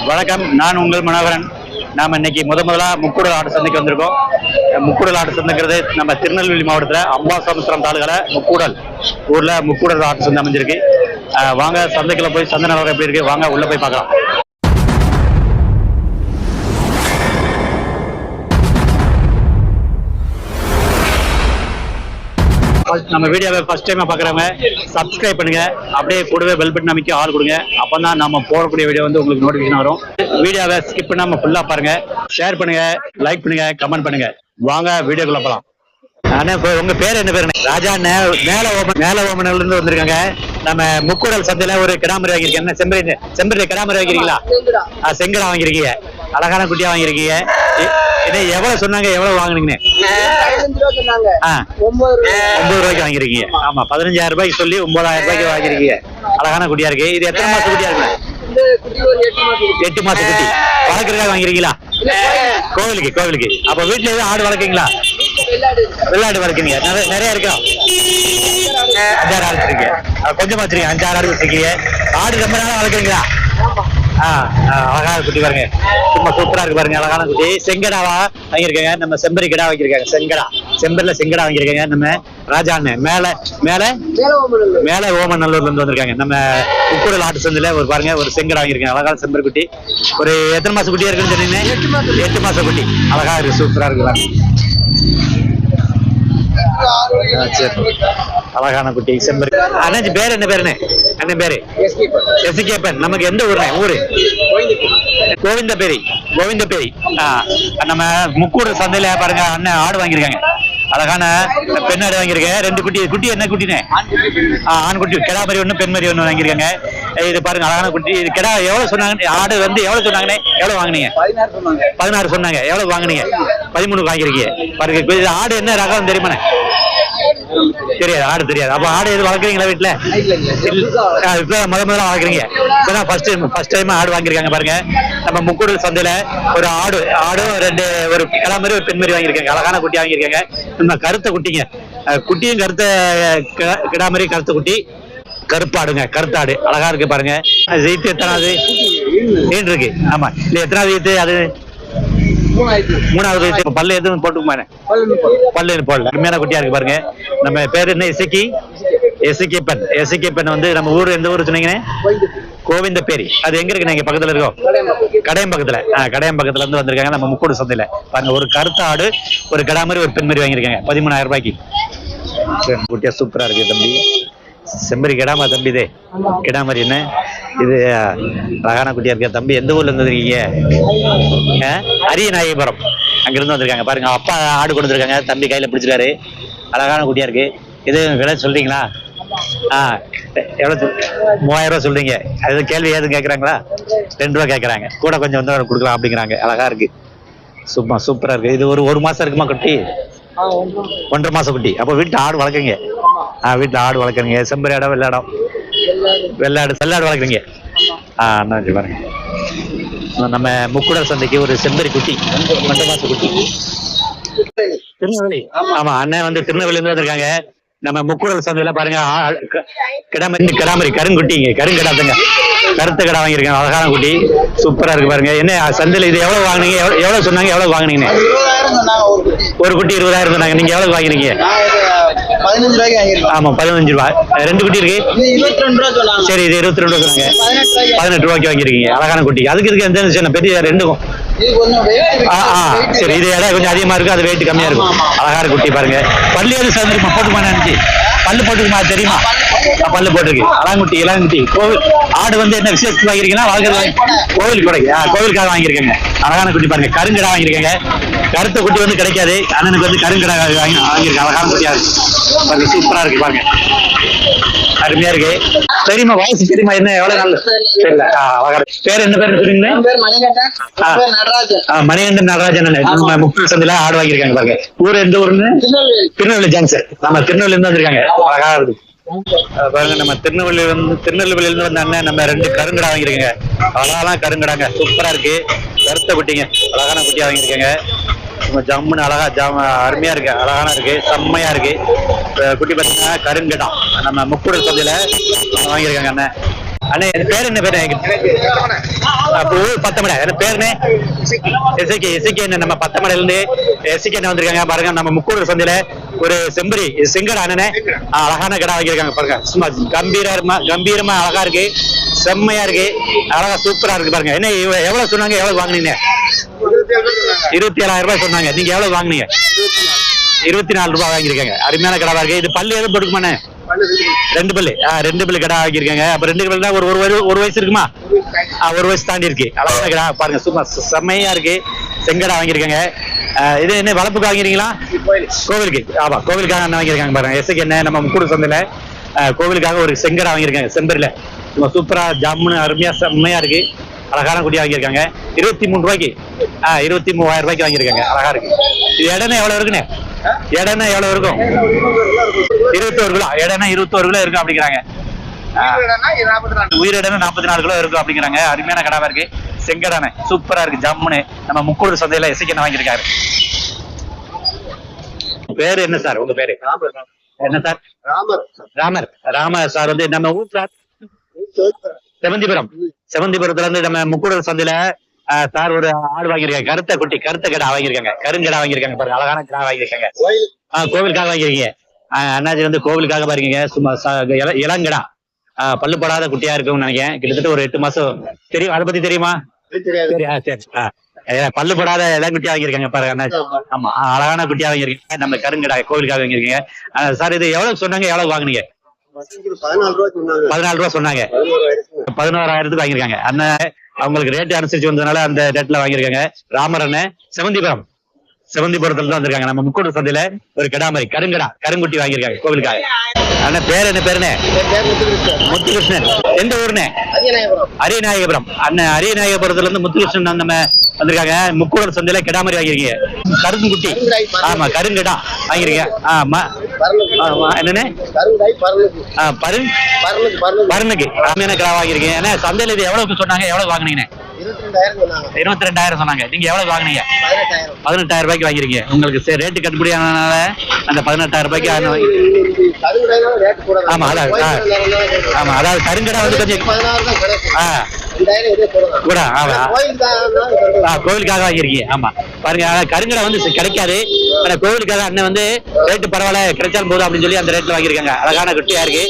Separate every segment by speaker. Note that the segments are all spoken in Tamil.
Speaker 1: வணக்கம், நான் உங்கள் மனோகரன். நாம் இன்னைக்கு முதலா முக்கூடல் ஆடு சந்தைக்கு வந்திருக்கோம். முக்கூடல் ஆடு சந்தைங்கிறது நம்ம திருநெல்வேலி மாவட்டத்தில் அம்பாசமுத்திரம் தாலுகால முக்கூடல் ஊர்ல முக்கூடல் ஆடு சந்தை அமைஞ்சிருக்கு. வாங்க சந்தைக்குள்ள போய் சந்தை நிலவரம் எப்படி இருக்கு, வாங்க உள்ள போய் பார்க்கலாம். நம்ம வீடியோவை ஃபர்ஸ்ட் டைமா பாக்குறவங்க சப்ஸ்கிரைப் பண்ணுங்க, அப்படியே கூடவே பெல் பட்டன் அமைக்க ஆள் கொடுங்க. அப்பதான் நம்ம போடக்கூடிய வீடியோ வந்து உங்களுக்கு நோட்டிபிகேஷன் வரும். வீடியோவை ஸ்கிப் பண்ணாம ஃபுல்லா பாருங்க, ஷேர் பண்ணுங்க, லைக் பண்ணுங்க, கமெண்ட் பண்ணுங்க. வாங்க வீடியோக்குள்ள போலாம். உங்க பேர் என்ன பேரு? ராஜா. மேல ஓமனல்ல இருந்து வந்திருக்காங்க. நம்ம முக்கூடல் சந்தையில ஒரு கிடாமரி வாங்கிருக்கேன். என்ன செம்பரி கிடாமரி வாங்கிருக்கீங்களா? செங்கடா வாங்கிருக்கீங்க, அழகான குட்டியா வாங்கிருக்கீங்க. எவ்வளவு சொன்னாங்க, எவ்வளவு வாங்கினீங்க? 9 ரூபாய்க்கு வாங்கிருக்கீங்க. ஆமா, 15,000 ரூபாய்க்கு சொல்லி 9,000 ரூபாய்க்கு வாங்கிருக்கீங்க. அழகான குட்டியா இருக்கு. இது எத்தனை மாசம் குட்டியா இருக்கு? 8 மாச குட்டி. வளர்க்கறதுக்காக வாங்கிருக்கீங்களா? கோவிலுக்கு. அப்ப வீட்டுல எதுவும் ஆடு வளர்க்கீங்களா? வெள்ளாடு வளர்க்கீங்க. நிறைய இருக்கா? 5-6 ஆடு வச்சிருக்கீங்க. கொஞ்சமா வச்சிருக்கீங்க. 5-6 ஆடு வச்சிருக்கீங்க. ஆடு ரொம்ப நாளா வளர்க்குறீங்களா? அழகான குட்டி பாருங்க, சும்மா சூப்பரா இருக்கு பாருங்க. அழகான குட்டி. செங்கடாவா வாங்கியிருக்காங்க. நம்ம செம்பரி கிடா வாங்கியிருக்காங்க. செம்பரில செங்கடா வாங்கியிருக்காங்க. நம்ம ராஜான்னு மேல ஓமநல்லூர்ல இருந்து வந்திருக்காங்க. நம்ம முக்கூடல் ஆட்டு சந்தையில ஒரு பாருங்க, ஒரு செங்கடா வாங்கியிருக்காங்க. அழகான செம்பரி குட்டி. ஒரு எத்தனை மாசம் குட்டியா இருக்குன்னு சொன்னீங்க? 8 மாசம் குட்டி. அழகா இருக்கு, சூப்பரா இருக்கு. அழகான குட்டி செம்பரி. அண்ணாச்சி பேர் என்ன பேருன்னு? அண்ணன் பேரு எஸ்கேப்பன். நமக்கு எந்த ஊரு? கோவிந்தபேரி. நம்ம முக்கூடல் சந்தையில பாருங்க, அண்ணன் ஆடு வாங்கியிருக்காங்க. அழகான பெண் ஆடு வாங்கியிருக்கேன். 2 குட்டி. என்ன குட்டினே? ஆண் குட்டி. கிடா மாதிரி ஒண்ணு, பெண் மாதிரி ஒண்ணு வாங்கியிருக்காங்க. இது பாருங்க, அழகான குட்டி. இது கிடா எவ்வளவு சொன்னாங்க? ஆடு வந்து எவ்வளவு சொன்னாங்கன்னு? எவ்வளவு வாங்கினீங்க? 16 சொன்னாங்க. எவ்வளவு வாங்கினீங்க? 13 வாங்கியிருக்கீங்க. பாருங்க, இது ஆடு என்ன ரகம் தெரியுமா? தெரியாது. ஆடு தெரியாது. அப்ப ஆடு எது வளர்க்குறீங்களா வீட்டுல? இப்ப முதல்ல வளர்க்குறீங்க. ஃபர்ஸ்ட் டைம் ஆடு வாங்கியிருக்காங்க. பாருங்க, நம்ம முக்கூடல் சந்தையில ஒரு ஆடும் 2 ஒரு கிடா மாதிரி ஒரு பெண் மாதிரி வாங்கியிருக்காங்க. அழகான குட்டி வாங்கியிருக்காங்க. நம்ம கருத்த குட்டிங்க. குட்டியும் கருத்த கிடா மாதிரி கருத்த குட்டி. கருப்பாடுங்க, கருத்தாடு. அழகா இருக்கு பாருங்க. ஜெயித்து எத்தனாவது நீண்டு இருக்கு? ஆமா, இல்ல எத்தனாவது ஜெயித்து? அது 3வது ஜெயித்து. பல்லு எதுவும் போட்டுக்குமா? பல்லு போடல. அருமையான குட்டியா இருக்கு பாருங்க. நம்ம பேரு என்ன? எஸ்கேப்பன் வந்து நம்ம ஊர் எந்த ஊர் சொன்னீங்க? கோவிந்தபேரி. அது எங்க இருக்கு? நீங்க பக்கத்துல இருக்கோம். கடையம் பக்கத்துல இருந்து வந்திருக்காங்க. நம்ம முக்கூடல் சந்தையில பாருங்க, ஒரு கருத்த ஆடு, ஒரு கிடா மாதிரி ஒரு பெண் மாதிரி வாங்கியிருக்காங்க. 13,000 ரூபாய்க்கு. குட்டியா சூப்பரா இருக்கு தம்பி. செம்பரி கிடாமா தம்பி? இது கிடா மாதிரி. என்ன இது? அழகான குட்டியா இருக்க தம்பி. எந்த ஊர்ல இருந்து வந்திருக்கீங்க? அரியநாயகபுரம். அங்கிருந்து வந்திருக்காங்க. பாருங்க, அப்பா ஆடு கொண்டு வந்திருக்காங்க. தம்பி கையில பிடிச்சிருக்காரு. அழகான குட்டியா இருக்கு. இது விலை சொல்றீங்களா? எவ்வளவு? 3000 ரூபாய் சொல்றீங்க. அது கேள்வி ஏதும் கேட்கறாங்களா? 2 ரூபா கேட்கறாங்க. கூட கொஞ்சம் வந்து கொடுக்கலாம் அப்படிங்கிறாங்க. அழகா இருக்கு, சும்மா சூப்பரா இருக்கு. இது ஒரு மாசம் இருக்குமா குட்டி? 1.5 மாசம் குட்டி. அப்போ வீட்டுல ஆடு வளர்க்குறீங்க? வீட்டுல ஆடு வளர்க்குறீங்க. செம்பரி ஆடா? வெள்ளாடு வளர்க்குறீங்க. பாருங்க, நம்ம முக்கூடல் சந்தைக்கு ஒரு செம்பரி குட்டி, 2 மாசம் குட்டி. திருநெல்வேலி. ஆமா, அண்ணன் வந்து திருநெல்வேலி இருந்து வந்திருக்காங்க. நம்ம முக்கூடல் சந்தையில பாருங்க, கிடாமரி கருங்குட்டிங்க, கருங்கடாத்துங்க, கருத்த கடை வாங்கியிருக்காங்க. அழகான குட்டி, சூப்பரா இருக்கு பாருங்க. என்ன சந்தையில இது எவ்வளவு வாங்கினீங்க? எவ்வளவு சொன்னாங்க? எவ்வளவு வாங்கினீங்க? ஒரு குட்டி 20,000 சொன்னாங்க. நீங்க எவ்வளவு வாங்கினீங்க?
Speaker 2: 15 ரூபாய்க்கு வாங்கிருக்கோம்.
Speaker 1: ஆமா, 15 ரூபாய். 2 குட்டி இருக்கு.
Speaker 2: 22 ரூபா சொன்னாங்க.
Speaker 1: சரி, இது 22 ரூபா சொன்னாங்க. 18 ரூபாய்க்கு வாங்கிருக்கீங்க. அழகான குட்டி. அதுக்கு இருக்கு எந்த விஷயம்? பெரிய 2க்கும். சரி, இது இடம் கொஞ்சம் அதிகமா இருக்கு, அது வெயிட் கம்மியா இருக்கும். அழகான குட்டி பாருங்க. பல்லு எது சேர்ந்துருமா? போட்டுக்குமா? பல்லு போட்டுக்குமா? தெரியுமா? பல்லு போட்டிருக்கு. இளங்குட்டி. கோவில் ஆடு வந்து என்ன விசேஷத்துக்கு வாங்கிருக்கீங்கன்னா? கோவிலுக்காக வாங்கியிருக்காங்க. அழகான குட்டி பாருங்க. கருங்கடா வாங்கியிருக்காங்க. கருத்த குட்டி வந்து கிடைக்காது. அண்ணனுக்கு வந்து கருங்கடா வாங்கியிருக்காங்க. அழகான குட்டியா இருக்கு, சூப்பரா இருக்கு பாருங்க. அருமையா இருக்கு. தெரியுமா? வயசு தெரியுமா? என்ன எவ்வளவு நாள் தெரியல. பேர் என்ன பேர் சொல்றீங்க? மணிகண்டன் நடராஜன். நம்ம முக்கூடல் சந்தையில ஆடு வாங்கியிருக்காங்க பாருங்க. ஊர் எந்த ஊருன்னு? திருநெல்வேலி ஜங்ஷன். நம்ம திருநெல்வேலி இருந்து வந்திருக்காங்க. அழகா இருக்கு பாருங்க. நம்ம திருநெல்வேலியில இருந்து வந்த அண்ணன் நம்ம 2 கருங்கடா வாங்கியிருக்காங்க. அழகான கருங்கடாங்க, சூப்பரா இருக்கு. கருத்த குட்டிங்க, அழகான குட்டியா வாங்கியிருக்காங்க. ஜம்முன்னு அழகா அருமையா இருக்கு, அழகான இருக்கு, செம்மையா இருக்கு. குட்டி பார்த்தீங்கன்னா கருங்கடா நம்ம முக்கூடல் சந்தையில வாங்கியிருக்காங்க அண்ணன். அண்ணே இது பேர் என்ன பேரு? அப்போ பத்தமடை என்ன பேருண்ணே? எஸ்கே நம்ம பத்தமடையில இருந்து எஸ்கே வந்திருக்காங்க பாருங்க. நம்ம முக்கூடல் சந்தையில ஒரு செம்பரி செங்கடா அண்ணனே அழகான கடை வாங்கியிருக்காங்க பாருங்க. சும்மா கம்பீரமா அழகா இருக்கு, செம்மையா இருக்கு, அழகா சூப்பரா இருக்கு பாருங்க. என்ன எவ்வளவு சொன்னாங்க, எவ்வளவு வாங்குனீங்க? 27,000 ரூபாய் சொன்னாங்க. நீங்க எவ்வளவு வாங்குனீங்க? 24 ரூபாய் வாங்கியிருக்காங்க. அருமையான கடை இருக்கு. இது பல்லு எதுவும் போட்டுக்குமாண்ணே? 2 பல்லு. 2 பல்லு கடை வாங்கியிருக்காங்க. அப்ப 2 பல்லுனா ஒரு வயசு இருக்குமா? 1 வயசு தாண்டி இருக்கு. அழகான கடை பாருங்க, சும்மா செம்மையா இருக்கு. செங்கடா வாங்கியிருக்காங்க. இது என்ன வளர்ப்புக்கு வாங்கிறீங்களா? கோவிலுக்கு. ஆமா, கோவிலுக்காக என்ன வாங்கியிருக்காங்க பாருங்க. எஸ்க்கு என்ன நம்ம முக்கூடல் சந்தையில கோவிலுக்காக ஒரு செங்கடா வாங்கியிருக்காங்க செம்பரில. சும்மா சூப்பரா ஜம்முன்னு அருமையா செம்மையா இருக்கு. அழகான குட்டியா வாங்கியிருக்காங்க. 23 ரூபாய்க்கு 23,000 ரூபாய்க்கு வாங்கியிருக்காங்க. அழகா இருக்கு. இது இடம்னா எவ்வளவு இருக்குண்ணே? இடம்னா எவ்வளவு இருக்கும்? 21 கிலோ. இடம்னா 21 கிலோ இருக்கும் அப்படிங்கிறாங்க. உயிரிடம்னா 44 கிலோ இருக்கும் அப்படிங்கிறாங்க. அருமையான கடாவா இருக்கு. செங்கடானே சூப்பரா இருக்கு, ஜம்முன்னு நம்ம முக்கூடல் சந்தையில எஸ்கே வாங்கியிருக்காரு. பேரு என்ன சார் உங்க பேரு? என்ன சார்? ராமர். ராமர் சார் வந்து நம்ம ஊர் சார் செவந்திபுரத்துல இருந்து நம்ம முக்கூடல் சந்தையில சார் ஒரு ஆடு வாங்கியிருக்காங்க. கருத்த கடை வாங்கியிருக்காங்க. கருங்கடா வாங்கியிருக்காங்க பாருங்க. அழகான கடை வாங்கியிருக்காங்க. கோவிலுக்காக வாங்கியிருக்கீங்க. அண்ணாச்சி வந்து கோவிலுக்காக பாருங்க. சும்மா இளங்கடா பல்லுப்படாத குட்டியா இருக்கும்னு நினைக்கிறேன். கிட்டத்தட்ட ஒரு 8 மாசம். தெரியும், அதை பத்தி தெரியுமா? சரி. பல்லுப்படாத இளங்குட்டியா வாங்கியிருக்காங்க பாருங்க அண்ணாச்சி. ஆமா, அழகான குட்டியா வாங்கியிருக்கீங்க. நம்ம கருங்கடா கோவிலுக்காக வாங்கியிருக்கீங்க. சார் இது எவ்வளவு சொன்னாங்க, எவ்வளவு வாங்குனீங்க? 14 ரூபாய் சொன்னாங்க. 11,000 வாங்கியிருக்காங்க. அண்ணன் அவங்களுக்கு ரேட் அனுசரிச்சு வந்ததுனால அந்த ரேட்ல வாங்கியிருக்காங்க. ராமர் அண்ணன் செவந்திபுரத்துல தான் வந்திருக்காங்க. நம்ம முக்கூடல் சந்தையில ஒரு கடாமரி கருங்குட்டி வாங்கியிருக்காங்க கோவிலுக்காக. அண்ணன் பேர் என்ன பேருண்ணே? முத்துகிருஷ்ணன். எந்த ஊருண்ணே? அரியநாயகபுரம். அண்ணன் அரியநாயகபுரத்துல இருந்து முத்துகிருஷ்ணன் நம்ம வந்திருக்காங்க. முக்கூடல் சந்தையில கிடாமரி வாங்கியிருக்கீங்க. கருங்குட்டி. ஆமா, கருங்கடா வாங்கிருக்கீங்க. ஆமா, என்னன்னு பருனுக்கு அருமையான கடா வாங்கிருக்கீங்க. ஏன்னா சந்தையில இது எவ்வளவுக்கு சொன்னாங்க, எவ்வளவு வாங்கினீங்க? 22,000 சொன்னாங்க. நீங்க எவ்வளவு வாங்கினீங்க? 18,000 ரூபாய்க்கு வாங்கிருக்கீங்க. உங்களுக்கு ரேட்டு கட்டுப்படியானதுனால அந்த 18,000 ரூபாய்க்கு. ஆமா, அதாவது கருங்கடா வந்து கொஞ்சம் கூட கோவிலுக்காக வாங்கிருக்கீங்க. ஆமா பாருங்க, கருங்கடை வந்து கிடைக்காது. ஆனா கோவிலுக்காக அண்ணன் வந்து ரேட்டு பரவாயில்ல, கிடைச்சாலும் போதும் அப்படின்னு சொல்லி அந்த ரேட்ல வாங்கியிருக்காங்க. அழகான குட்டியா இருக்கு,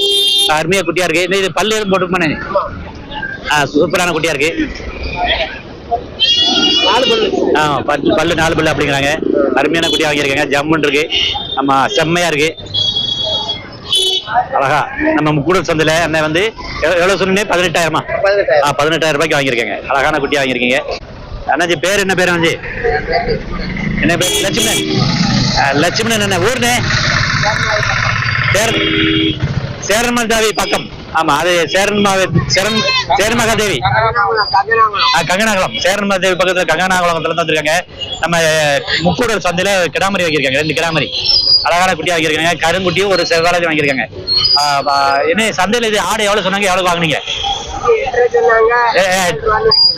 Speaker 1: அருமையா குட்டியா இருக்கு. இது பல்லு எதுவும் போட்டுருப்பானே? சூப்பரான குட்டியா இருக்கு. பல்லு 4 பல்லு அப்படிங்கிறாங்க. அருமையான குட்டியா வாங்கியிருக்காங்க. ஜம்முன்னு இருக்கு. ஆமா, செம்மையா இருக்கு. அழகா நம்ம முக்கூடல் சந்தையில அண்ணன் வந்து எவ்வளவு சொன்னீங்க? 18,000. 18,000 ரூபாய்க்கு வாங்கியிருக்காங்க. அழகான குட்டியா வாங்கியிருக்கீங்க. அண்ணாச்சி பேர் என்ன பேர்? அண்ணாச்சி என்ன பேர்? லட்சுமணன். லட்சுமணன் என்ன ஊர்னே? சேரன்மகாதேவி பக்கம். ஆமா, அது சேரன்மகாதேவி கங்கனாகுளம். சேரன்மகாதேவி பக்கத்துல கங்கனாகுளத்துல தான் வந்திருக்காங்க. நம்ம முக்கூடல் சந்தையில கிடாமரி வாங்கியிருக்காங்க. 2 கிடாமரி அழகான குட்டியா வாங்கியிருக்காங்க. கருங்குட்டியும் ஒரு செவ்வாழை வாங்கியிருக்காங்க. என்ன சந்தையில இது ஆடு எவ்வளவு சொன்னாங்க, எவ்வளவு வாங்கினீங்க?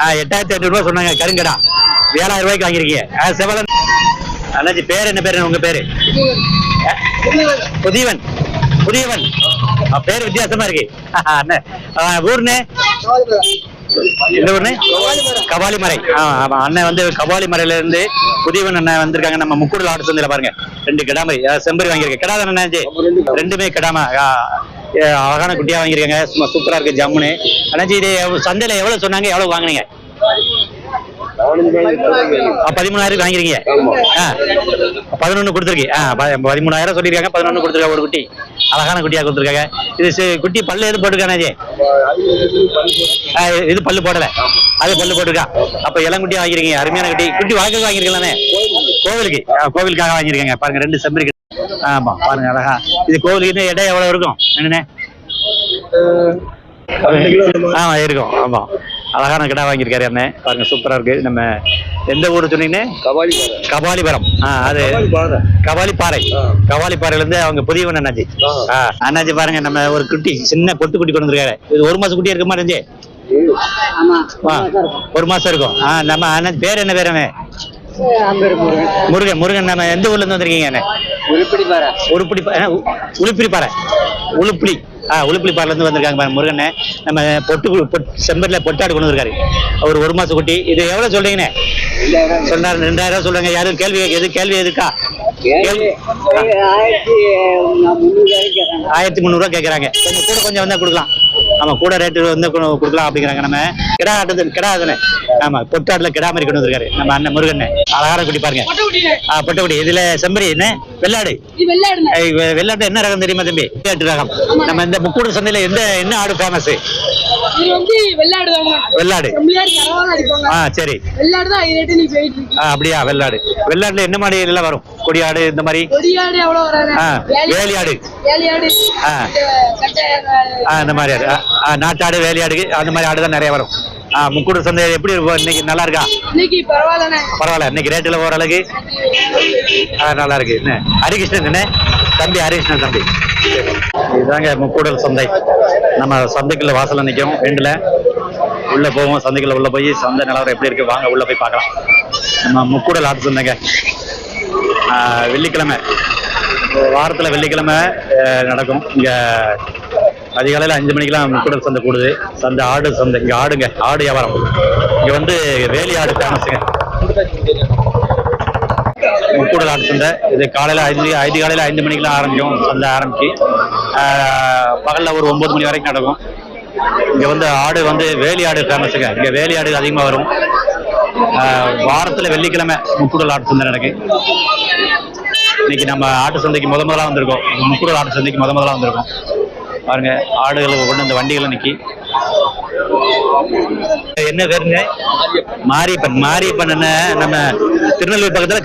Speaker 1: 8,500 ரூபாய் சொன்னாங்க. கருங்கடா 7,000 ரூபாய்க்கு வாங்கியிருக்கீங்க. செவ்வாழை. அண்ணாச்சி பேர் என்ன பேரு உங்க பேரு? புதியவன். பேர் வித்தியாசமா இருக்கு. ஊர்னே இந்த ஊர்னே கபாலிமறை. அண்ணன் வந்து கபாலிமறையில இருந்து புதியவன் அண்ணன் வந்திருக்காங்க. நம்ம முக்கூடல் ஆடு சந்தையில பாருங்க 2 கிடாமரி செம்பரி வாங்கியிருக்கேன். கிடாத அண்ணாச்சி 2மே கிடாம அழகான குட்டியா வாங்கியிருக்காங்க. சும்மா சூப்பரா இருக்கு, ஜம்முன்னு. அண்ணாச்சி இது சந்தையில எவ்வளவு சொன்னாங்க, எவ்வளவு வாங்கினீங்க? 13,000 வாங்கிருக்கீங்க. 11 கொடுத்துருக்கு. 13,000 சொல்லிருக்காங்க. 11 கொடுத்துருக்காங்க. ஒரு குட்டி அழகான குட்டியா கொடுத்துருக்காங்க. இது குட்டி பல்லு எது போட்டுருக்கானே? இது பல்லு போடல, அது பல்லு போட்டுருக்கா. அப்ப இளங்குட்டியா வாங்கிருக்கீங்க. அருமையான குட்டி வழக்கு வாங்கிருக்கலாமே. கோவிலுக்காக வாங்கிருக்காங்க. பாருங்க 2 செம்பரி. ஆமா பாருங்க அழகா. இது கோவிலுக்கு இடம் எவ்வளவு இருக்கும் என்னன்னு? ஆமா இருக்கும். ஆமா, அழகான கடை வாங்கியிருக்காரு அண்ணன். பாருங்க சூப்பரா இருக்கு. நம்ம எந்த ஊரு சொன்னீங்க? கபாலிபுரம். அது கபாலிப்பாறையில இருந்து அவங்க புதியவன் அண்ணாச்சி. அண்ணாச்சி பாருங்க, நம்ம ஒரு குட்டி சின்ன பொட்டு குட்டி கொண்டு வந்திருக்காரு. இது 1 மாசம் குட்டியா இருக்குமா அண்ணாச்சி? 1 மாசம் இருக்கும். நம்ம அண்ணாச்சி பேர் என்ன பேரு? முருகன். நம்ம எந்த ஊர்ல இருந்து வந்திருக்கீங்க? உளுப்பிரிப்பாறை. உளுப்புளிப்பாடுல இருந்து வந்திருக்காங்க பாருங்க முருகண்ணே. நம்ம செம்பரில் பொட்டாடு கொண்டு வந்திருக்காரு. அவர் 1 மாச குட்டி. இது எவ்வளவு சொல்றீங்கண்ணே? சொன்னாரு 2000 சொல்றாங்க. யாரும் கேள்வி எதுக்கா? 1300 ரூபா கேட்கறாங்க. கொஞ்சம் வந்தா கொடுக்கலாம். ஆமா, கூட ரேட்டு வந்து கொடுக்கலாம் அப்படிங்கிறாங்க. நம்ம கிடா தானே. ஆமா, பொட்டாடுல கிடா மாதிரி கொண்டு வந்திருக்காரு நம்ம அண்ணன் முருகண்ணே. அழகான குட்டி பாருங்க. பொட்டக்குடி. இதுல செம்பரி என்ன வெள்ளாடு. வெள்ளாடு என்ன ரகம் தெரியுமா தம்பி? ரகம். நம்ம இந்த முக்கூடு சந்தையில என்ன ஆடு ஃபேமஸ்? வெள்ளாடு. சரி, அப்படியா? வெள்ளாடுல என்ன மாதிரி எல்லாம் வரும்? கொடியாடு இந்த மாதிரி. வேலியாடு. அந்த மாதிரி ஆடு. நாட்டாடு, வேலியாடு அந்த மாதிரி ஆடு தான் நிறைய வரும். முக்கூடு சந்தை எப்படி இருக்கும் இன்னைக்கு? நல்லா இருக்கா? பரவாயில்ல. இன்னைக்கு ரேட்டுல ஓரளவுக்கு நல்லா இருக்கு. என்ன ஹரிகிருஷ்ணன் என்ன தம்பி? ஹரிகிருஷ்ணன் தம்பி. இதுதாங்க முக்கூடல் சந்தை. நம்ம சந்தைக்குள்ள வாசல்ல நிற்கும். ரெண்டுல உள்ள போவோம். சந்தைக்குள்ள உள்ள போய் சந்தை நிலவரம் எப்படி இருக்கு வாங்க உள்ள போய் பார்க்கலாம். நம்ம முக்கூடல் ஆட்டு சந்தைங்க. வெள்ளிக்கிழமை, வாரத்துல வெள்ளிக்கிழமை நடக்கும். இங்க அதிகாலையில் 5 மணிக்கெல்லாம் முக்கூடல் சந்தை கூடுது. ஆடு சந்தை. இங்க ஆடு வியாபாரம். இங்க வந்து வேலி ஆடு ஃபேமஸுங்க. முக்கூடல் ஆட்டு சந்தை. இது காலையில 5 மணிக்கெல்லாம் ஆரம்பிக்கும். சந்தை ஆரம்பிச்சு பகல்ல ஒரு 9 மணி வரைக்கும் நடக்கும். இங்க வந்து ஆடு வந்து வேலி ஆடு ஃபேமஸுங்க. இங்க வேலி ஆடு அதிகமா வரும். வாரத்துல வெள்ளிக்கிழமை முக்கூடல் ஆட்டு சந்தை நடக்கு. இன்னைக்கு நம்ம ஆட்டு சந்தைக்கு முதலா வந்திருக்கோம். முக்கூடல் ஆட்டு சந்தைக்கு முதலா வந்திருக்கோம். பாருங்க, ஆடுகளை கொண்டு அந்த வண்டிகளை நிக்கி. என்ன பேருங்க? மாரியப்பன். என்ன நம்ம திருநெல்வேலி பக்கத்துல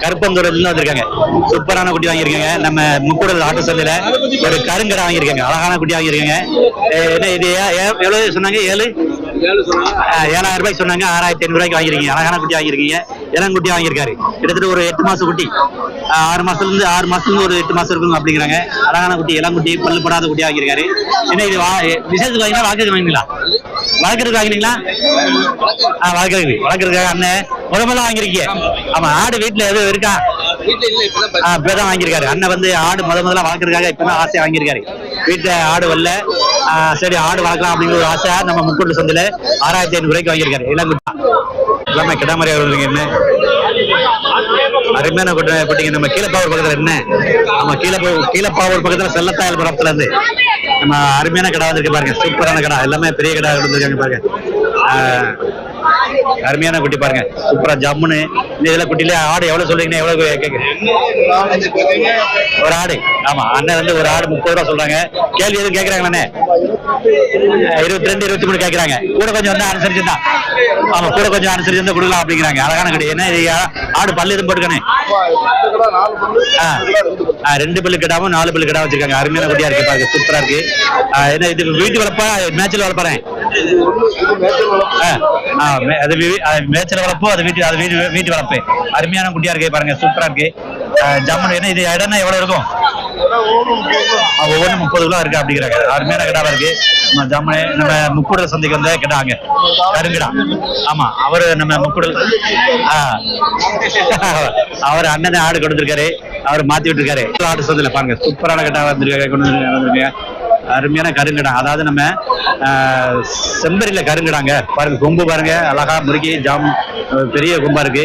Speaker 1: கருப்பந்தூர்ல இருந்து வந்திருக்காங்க. சூப்பரான குட்டி வாங்கியிருக்காங்க. நம்ம முக்கூடல் ஆட்டு சந்தையில ஒரு கருங்கடை வாங்கியிருக்காங்க. அழகான குட்டி வாங்கியிருக்காங்க. என்ன இது எவ்வளவு சொன்னாங்க? 7,000 ரூபாய்க்கு சொன்னாங்க. 6,500 ரூபாய்க்கு வாங்கிருக்கீங்க. அழகான குட்டி வாங்கியிருக்கீங்க. இளங்குட்டி வாங்கியிருக்காரு. கிட்டத்தட்ட ஒரு 8 மாச குட்டி. 6 மாசத்துல இருந்து ஒரு 8 மாசம் இருக்கும் அப்படிங்கிறாங்க. அழகான குட்டி, இளங்குட்டி, பல்லு படாத குட்டி வாங்கியிருக்காரு. என்ன இது விசேஷத்துக்கு வாங்கினா வாக்குறதுக்கு வாங்கினீங்களா? வளர்க்கறதுக்கு வாங்கினீங்களா? வளர்க்கறதுக்காக அண்ணன் முதல்ல வாங்கிருக்கீங்க. ஆமா, ஆடு வீட்டுல எதுவும் இருக்கா? இப்பதான் வாங்கியிருக்காரு அண்ணன். வந்து ஆடு முதல்ல வளர்க்கறதுக்காக இப்பதான் ஆசையா வாங்கியிருக்காரு. வீட்டுல ஆடு வரல. சரி, ஆடு வளர்க்கலாம் அப்படிங்கிற ஒரு ஆசை. நம்ம முக்கூடல் சந்தையில 6,500 ரூபாய்க்கு வாங்கியிருக்காரு. எல்லாமே கிடாமரியா வருவீங்க. என்ன அருமையான குட்டிங்க. நம்ம கீழப்பாவூர் பக்கத்துல என்ன? ஆமா, கீழப்பாவூர் பக்கத்துல செல்லத்தாயல் புறத்துல இருந்து நம்ம அருமையான கடை வந்திருக்கு பாருங்க. சூப்பரான கடை. எல்லாமே பெரிய கடை வந்திருக்காங்க பாருங்க. அருமையான குட்டி பாருங்க. சூப்பரா ஜம்முன்னு. இதுல குட்டில ஆடு எவ்வளவு சொல்றீங்கன்னா எவ்வளவு கேக்குறீங்க? ஒரு ஆடு. ஆமா, அண்ணன் வந்து ஒரு ஆடு 30 ரூபா சொல்றாங்க. கேள்வி எதுவும் கேக்குறாங்களே? 22, 23 கேக்குறாங்க. கூட கொஞ்சம் வந்து அனுசரிச்சுதான். ஆமா, கூட கொஞ்சம் அனுசரிச்சு வந்து கொடுக்கலாம் அப்படிங்கிறாங்க. அழகான கடை. என்ன ஆடு பல்லு எதுவும் போட்டுக்கானே? 2 பல்லு கிடாவும் 4 பல்லு கிடா வச்சிருக்காங்க. அருமையான குட்டியா இருக்கு பாருங்க. சூப்பரா இருக்கு. என்ன இது வீட்டு வளர்ப்பா மேட்ச்ல வளர்ப்பாறேன்? அது மேய்ச்சல் வளர்ப்போ, அது வீட்டு வளர்ப்பு. அருமையான குட்டியா இருக்கு பாருங்க. சூப்பரா இருக்கு. ஜம்முன்னு. என்ன இது இடம்னா எவ்வளவு இருக்கும்? ஒவ்வொன்றும் 30 கிலோ இருக்கு அப்படிங்கிறாங்க. அருமையான கிடாவா இருக்கு. ஜம்முன்னு. நம்ம முக்கூடல் சந்தைக்கு வந்து கிடாங்க கருங்கிடா. ஆமா, அவரு நம்ம முக்கூடல் அவர் அண்ணன் ஆடு கொடுத்துருக்காரு. அவர் மாத்தி விட்டுருக்காரு. ஆடு சந்தையில பாருங்க. சூப்பரான கிடாவா இருந்திருக்காங்க. கொண்டு வந்திருக்காங்க. அருமையான கருங்கடா. அதாவது நம்ம செம்பரியில கருங்கடாங்க பாருங்க. கொம்பு பாருங்க, அழகா முறுக்கி ஜாம் பெரிய கொம்பா இருக்கு.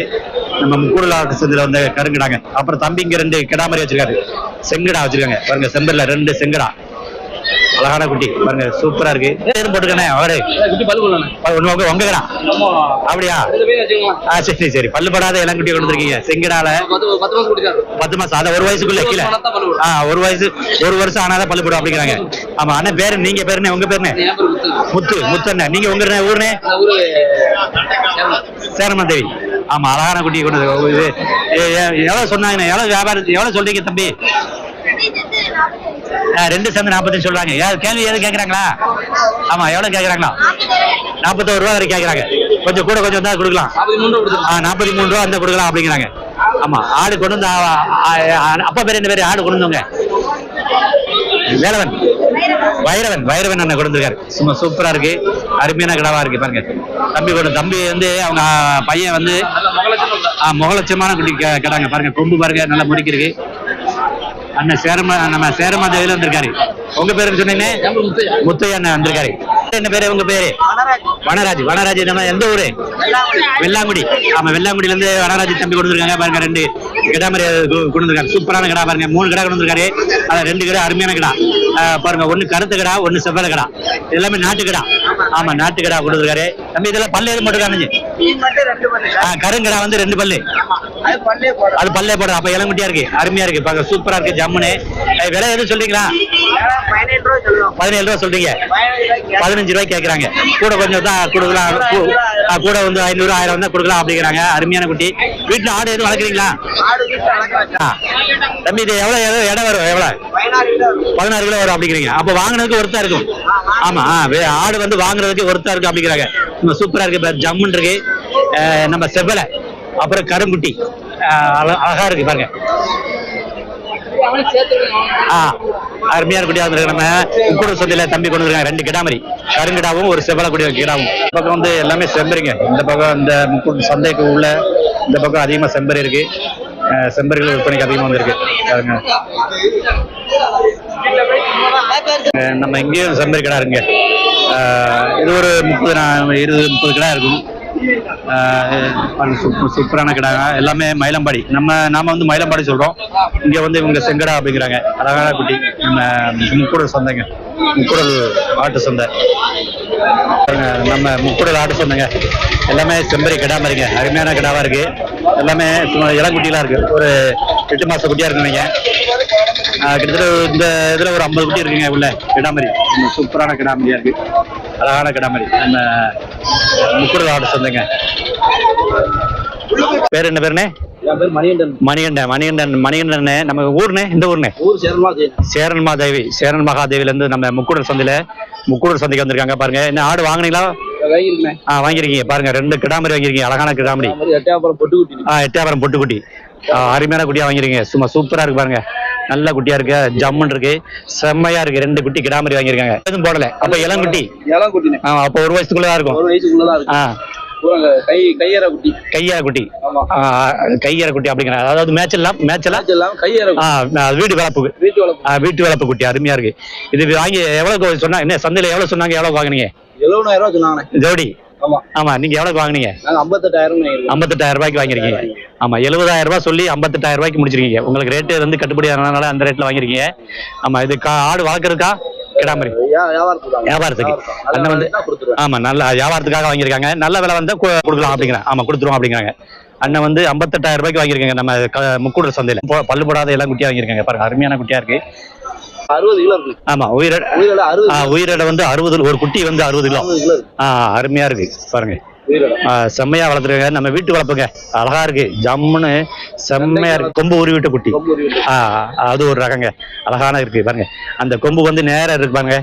Speaker 1: நம்ம முக்கூடல் ஆட்டு சந்தையில வந்து கருங்கடாங்க. அப்புறம் தம்பி இங்க 2 கிடா மாதிரி வச்சிருக்காரு. செங்கடா வச்சிருக்காங்க பாருங்க. செம்பரில 2 செங்கடா. அழகான குட்டி பாருங்க. சூப்பரா இருக்கு. போட்டுக்கணே அவரு உங்க கடா. அப்படியா? சரி சரி. பல்லுபடாத இளங்குட்டி கொடுத்துருக்கீங்க. செங்கடால 10 மாசம். அத 1 வயசுக்குள்ள கீழே. 1 வருஷம் ஆனாதான் பல்லுபடும் அப்படிங்கிறாங்க. ஆமா, அண்ணன் பேரு, நீங்க பேருனே? உங்க பேருனே? முத்தண்ண. நீங்க உங்க ஊர்னே? சேரமாதேவி. ஆமா, அழகான குட்டி கொண்டு. எவ்வளவு சொன்னாங்க? எவ்வளவு வியாபாரம் எவ்வளவு சொல்றீங்க தம்பி? 2 சேர்ந்து 45 சொல்றாங்க. கேள்வி எது கேக்குறாங்களா? ஆமா, எவ்வளவு கேக்குறாங்களா? 41 ரூபா வரை கேக்குறாங்க. கொஞ்சம் கூட கொஞ்சம் தான் கொடுக்கலாம். 43 ரூபா அந்த கொடுக்கலாம் அப்படிங்கிறாங்க. ஆமா, ஆடு கொண்டு வந்து அப்பா பேர் என்ன பேரு? ஆடு கொண்டு வந்தவங்க வேலவன், வைரவன் அண்ணன் கொடுத்துருக்காரு. சும்மா சூப்பரா இருக்கு. அருமையான கிடாவா இருக்கு பாருங்க. தம்பி வந்து அவங்க பையன் வந்து முகலட்சமான குட்டி கிடாங்க பாருங்க. கொம்பு பாருங்க, நல்லா முறுக்கி இருக்கு. அண்ணன் நம்ம சேரமாதேவில வந்திருக்காரு. உங்க பேருன்னு சொன்னீங்க? முத்தையா அண்ணன் வந்திருக்காரு. என்ன பேரு உங்க பேரு? வனராஜ். வனராஜ் நம்ம எந்த ஊரு? வெள்ளாங்குடி. ஆமா, வெள்ளாங்குடியில இருந்து வனராஜ் தம்பி கொடுத்துருக்காங்க பாருங்க. 2 கிடா மாதிரி கொண்டு வந்திருக்காரு. சூப்பரான கிடா பாருங்க. 3 கிடா கொண்டு வந்திருக்காரு. அதான் 2 கிடா அருமையான கிடா பாருங்க. 1 கருத்து கிடா, 1 செவ்வல கிடா. எல்லாமே நாட்டு கிடா. ஆமா, நாட்டு கிடா கொண்டு வந்திருக்காரு தம்பி. இதெல்லாம் பல்லு எது போட்டுருக்கானுங்க? கருங்கடா வந்து 2 பல்லு. அது பல்லே போட. அப்ப இளங்குட்டியா இருக்கு, அருமையா இருக்கு பாருங்க. சூப்பரா இருக்கு, ஜம்முன்னு. விலை எதுவும் சொல்றீங்களா? 17 ரூபா சொல்றீங்க. 15 ரூபாய்க்கு கேட்கறாங்க. கூட கொஞ்சம் தான் கொடுக்கலாம். கூட வந்து 500 1000 தான் கொடுக்கலாம் அப்படிங்கிறாங்க. அருமையான குட்டி. வீட்டுல ஆடு எதுவும் வளர்க்குறீங்களா தம்பி? இது எவ்வளவு இடம் வரும்? எவ்வளவு? 16 கிலோ வரும் அப்படிங்கிறீங்க. அப்ப வாங்கினதுக்கு ஒருத்தா இருக்கும். ஆமா, ஆடு வந்து வாங்குறதுக்கு ஒருத்தா இருக்கு அப்படிங்கிறாங்க. சூப்பரா இருக்கு, ஜம்முன்னு இருக்கு. நம்ம செவ்வலை, அப்புறம் கருங்குட்டி அழகா இருக்கு பாருங்க. அருமையா குட்டியா இருக்கு. நம்ம முக்கூடல் சந்தையில தம்பி கொண்டு வந்திருக்காங்க 2 கிடா மாதிரி, கருங்கிடாவும் 1 செவ்வலை கூடிய கிடாவும். இந்த பக்கம் வந்து எல்லாமே செம்பரிங்க. இந்த பக்கம் இந்த முக்கூடல் சந்தைக்கு உள்ள இந்த பக்கம் அதிகமா செம்பரி இருக்கு. செம்பரிகள் விற்பனைக்கு அதிகமா வந்திருக்கு. நம்ம இங்கேயும் செம்பரி கடை இருக்குங்க. இது ஒரு 20-30 கடை இருக்கும். சூப்பரான கடை. எல்லாமே மயிலம்பாடி. நாம வந்து மயிலம்பாடி சொல்றோம். இங்க வந்து இவங்க செங்கடா அப்படிங்கிறாங்க. அழகான குட்டி. நம்ம முக்கூடல் சந்தைங்க, முக்கூடல் ஆட்டு சந்தை. நம்ம முக்கூடல் ஆட்டு சந்தைங்க. எல்லாமே செம்பரி கிடா மாதிரிங்க. அருமையான கிடாவா இருக்கு. எல்லாமே இளங்குட்டிலாம் இருக்கு. ஒரு 8 மாச குட்டியா இருக்குங்க. கிட்டத்தட்ட இந்த இதுல ஒரு 50 குட்டி இருக்குங்க உள்ள. கிடா மாதிரி சூப்பரான கிடா மாதிரியா இருக்கு. அழகான கிடா மாதிரி. நம்ம முக்கூடல் ஆட்டு சந்தைங்க. பேர் என்ன பேருண்ணே? மணிகண்டன். நம்ம ஊர்னே? இந்த ஊர்னே? சேரன் மகாதேவில இருந்து நம்ம முக்கூடல் சந்தைக்கு வந்திருக்காங்க பாருங்க. என்ன ஆடு வாங்கினீங்களா? வாங்கிருக்கீங்க பாருங்க. 2 கிடா மாதிரி வாங்கிருக்கீங்க. அழகான கிடா மாதிரி. எட்டயபுரம் பொட்டுக்குட்டி. அருமையான குட்டியா வாங்கிருக்கீங்க. சும்மா சூப்பரா இருக்கு பாருங்க. நல்ல குட்டியா இருக்கு, ஜம்முன்னு இருக்கு, செம்மையா இருக்கு. 2 குட்டி கிடா மாதிரி வாங்கிருக்காங்க. எதுவும் போடல. அப்ப இளங்குட்டி. அப்ப 1 வயசுக்குள்ளதான் இருக்கும். கையற குட்டி அப்படிங்கிற. அதாவது மேய்ச்சலாம் வீட்டு வளர்ப்பு குட்டி. அருமையா இருக்கு. இது வாங்கி எவ்வளவு சொன்னா? என்ன சந்தையில எவ்வளவு சொன்னாங்க? எவ்வளவு வாங்கினீங்க?
Speaker 2: 70000 ரூபாய் சொன்னாங்க
Speaker 1: ஜோடி. ஆமா, நீங்க எவ்வளவு வாங்கினீங்க? 58000 ரூபாய்க்கு வாங்கிருக்கீங்க. ஆமா, 70000 ரூபாய் சொல்லி 58000 ரூபாய்க்கு முடிச்சிருக்கீங்க. உங்களுக்கு ரேட்டு வந்து கட்டுப்படி ஆனதுனால அந்த ரேட்ல வாங்கிருக்கீங்க. ஆமா, இது ஆடு வளர்க்கறதுக்கா? கிடாமரி வியாபாரத்துக்கு. அண்ணன் வந்து ஆமா, நல்ல வியாபாரத்துக்காக வாங்கியிருக்காங்க. நல்ல விலை வந்தா கொடுக்கலாம் அப்படிங்கிறாங்க. ஆமா, கொடுத்துருவோம் அப்படிங்கிறாங்க. அண்ணன் வந்து 58000 ரூபாய்க்கு வாங்கியிருக்காங்க. நம்ம முக்கூடல் சந்தையில பல்லு போடாத எல்லாம் குட்டியா வாங்கியிருக்காங்க பாருங்க. அருமையான குட்டியா இருக்கு.
Speaker 2: 60 கிலோ இருக்கு.
Speaker 1: ஆமா, உயிரிட வந்து 60. ஒரு குட்டி வந்து 60 கிலோ. அருமையா இருக்கு பாருங்க. செம்மையா வளர்த்துருக்காங்க. நம்ம வீட்டு வளர்ப்புங்க. அழகா இருக்கு, ஜம்முன்னு செம்மையா இருக்கு. கொம்பு உருவிட்ட குட்டி. அது ஒரு ரகங்க. அழகான இருக்கு பாருங்க. அந்த கொம்பு வந்து நேரம் இருக்கு பாருங்க.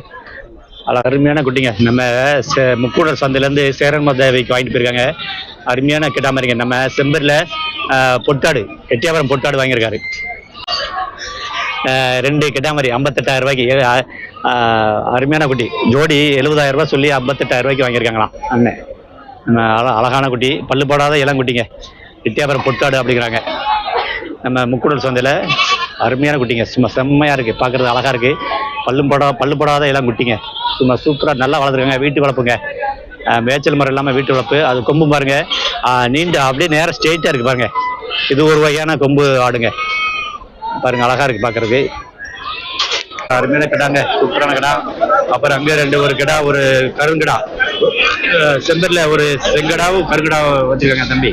Speaker 1: அருமையான குட்டிங்க. நம்ம முக்கூடல் சந்தையில இருந்து சேரன்மதேவிக்கு வாங்கிட்டு போயிருக்காங்க. அருமையான கிடா மாதிரிங்க. நம்ம செம்பரில் பொட்டாடு, எட்டயபுரம் பொட்டாடு வாங்கியிருக்காரு. 2 கிடா மாதிரி 58000 ரூபாய்க்கு. அருமையான குட்டி. ஜோடி 70000 ரூபாய் சொல்லி 58000 ரூபாய்க்கு வாங்கியிருக்காங்களாம் அண்ணன். அழகான குட்டி, பல்லு போடாத இளங்குட்டிங்க. எட்டயபுரம் பொட்டாடு அப்படிங்கிறாங்க. நம்ம முக்கூடல் சந்தையில அருமையான குட்டிங்க. சும்மா செம்மையா இருக்கு, பாக்குறது அழகா இருக்கு. பல்லு போடாத இளங்குட்டிங்க. சும்மா சூப்பரா நல்லா வளர்த்துருக்காங்க. வீட்டு வளர்ப்புங்க. மேய்ச்சல் மரம் இல்லாம வீட்டு வளர்ப்பு. அது கொம்பு பாருங்க, நீண்ட அப்படியே நேரம் ஸ்ட்ரெயிட்டா இருக்கு பாருங்க. இது ஒரு வகையான கொம்பு ஆடுங்க பாருங்க. அழகா இருக்கு பாக்குறதுக்கு. அருமையான கிடாங்க, சூப்பரான கிடா. அப்புறம் அங்க ஒரு கிடா, ஒரு கருங்கிடா. செம்பர்ல ஒரு செங்கடாவும் கருங்கடாவும் வச்சிருக்காங்க தம்பி.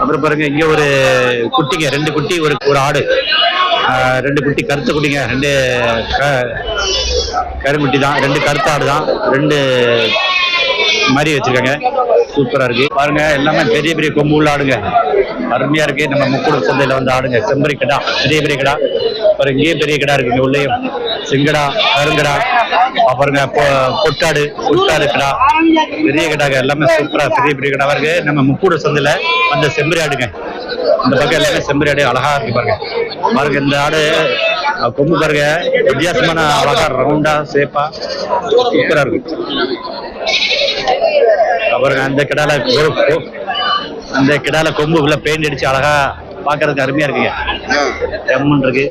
Speaker 1: அப்புறம் பாருங்க, இங்க ஒரு குட்டிங்க, 2 குட்டி, ஒரு ஆடு. 2 குட்டி கருத்த குட்டிங்க. 2 கருங்குட்டி தான். 2 கருத்த ஆடு தான். 2 மாதிரி வச்சிருக்காங்க. சூப்பரா இருக்கு பாருங்க. எல்லாமே பெரிய பெரிய கொம்பு உள்ள ஆடுங்க. அருமையா இருக்கு. நம்ம முக்கூடல் சந்தையில வந்து ஆடுங்க. செம்பரி கிடா, பெரிய கிடா. அப்புறம் இங்கேயும் பெரிய கிடா இருக்குங்க. உள்ளேயும் செங்கடா, கருங்கடா, அப்புறங்க பொட்டாடு கிடா, பெரிய கிடாங்க. எல்லாமே சூப்பரா பெரிய கிடாவா இருக்கு. நம்ம முக்கூடல் சந்தையில அந்த செம்பரி ஆடுங்க. இந்த பக்கம் எல்லாமே செம்பரி ஆடு அழகா இருக்கு பாருங்க. இந்த ஆடு கொம்பு பாருங்க, வித்தியாசமான அழகா ரவுண்டா சேப்பா சூப்பரா இருக்கு. அப்புறம் அந்த கிடால கொம்பு உள்ள பெயிண்ட் அடிச்சு அழகா பார்க்கறதுக்கு அருமையா இருக்குங்க. ஜம்முன்னு இருக்கு.